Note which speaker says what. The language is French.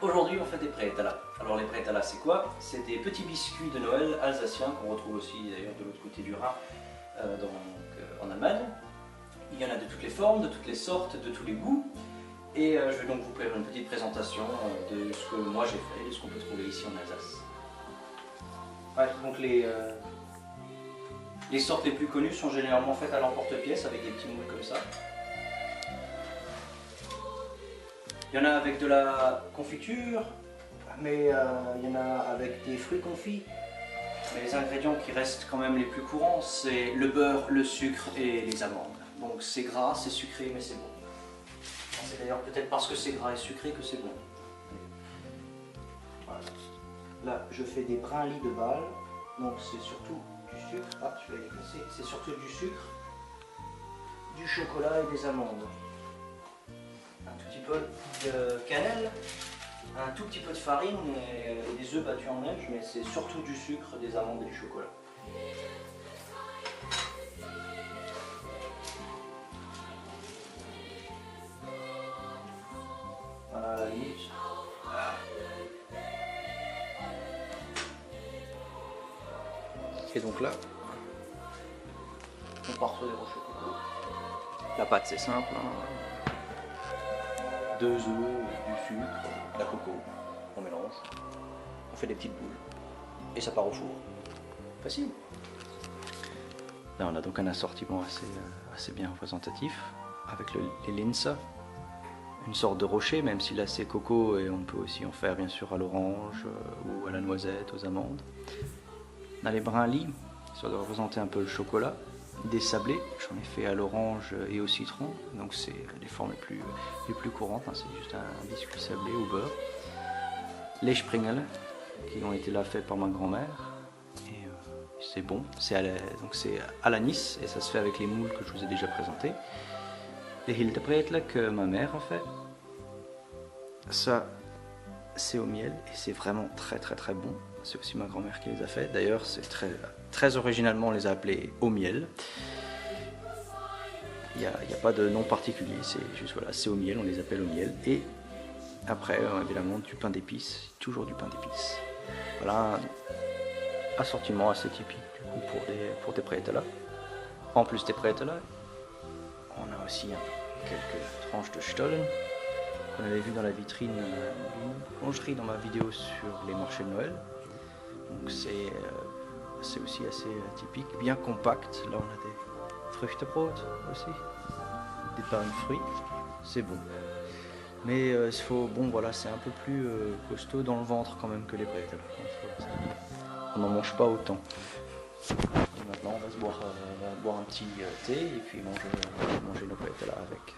Speaker 1: Aujourd'hui on fait des prétalas. Alors les prétalas c'est quoi? C'est des petits biscuits de Noël alsaciens qu'on retrouve aussi d'ailleurs de l'autre côté du Rhin en Allemagne. Il y en a de toutes les formes, de toutes les sortes, de tous les goûts. Et je vais donc vous faire une petite présentation de ce que moi j'ai fait, de ce qu'on peut trouver ici en Alsace. Ouais, donc les sortes les plus connues sont généralement faites à l'emporte-pièce avec des petits moules comme ça. Il y en a avec de la confiture, mais il y en a avec des fruits confits. Mais les ingrédients qui restent quand même les plus courants, c'est le beurre, le sucre et les amandes. Donc c'est gras, c'est sucré, mais c'est bon. C'est d'ailleurs peut-être parce que c'est gras et sucré que c'est bon. Voilà. Là, je fais des brins-lits de balles. Donc c'est surtout du sucre. Ah, je vais les casser. C'est surtout du sucre, du chocolat et des amandes. Un tout petit peu de cannelle, un tout petit peu de farine et des œufs battus en neige, mais c'est surtout du sucre, des amandes et du chocolat. Voilà la limite. Et donc là, on part sur des rochers coco. La pâte c'est simple, hein. 2 œufs, du sucre, de la coco, on mélange, on fait des petites boules et ça part au four. Facile. Là on a donc un assortiment assez bien représentatif avec les Linzer, une sorte de rocher, même si là c'est coco et on peut aussi en faire bien sûr à l'orange ou à la noisette, aux amandes. On a les brins-lits, ça doit représenter un peu le chocolat. Des sablés, j'en ai fait à l'orange et au citron, donc c'est les formes les plus courantes, hein, c'est juste un biscuit sablé au beurre. Les Springel, qui ont été là faits par ma grand-mère, et c'est bon, c'est à l'anis, et ça se fait avec les moules que je vous ai déjà présentés. Les Hildebrätle que ma mère a fait, ça c'est au miel, et c'est vraiment très bon. C'est aussi ma grand-mère qui les a fait. D'ailleurs, c'est très originalement, on les a appelés au miel. Il n'y a pas de nom particulier, c'est juste voilà, c'est au miel, on les appelle au miel. Et après, évidemment, du pain d'épices, toujours du pain d'épices. Voilà un assortiment assez typique du coup, pour des prétalas. En plus des prétalas, on a aussi quelques tranches de Stollen. On avait vu dans la vitrine d'une boulangerie dans ma vidéo sur les marchés de Noël. Donc c'est aussi assez typique, bien compact. Là on a des Früchtebrot aussi, des pains de fruits, c'est bon. Mais voilà, c'est un peu plus costaud dans le ventre quand même que les prétalas. On n'en mange pas autant. Et maintenant on va se boire un petit thé et puis manger nos prétalas avec.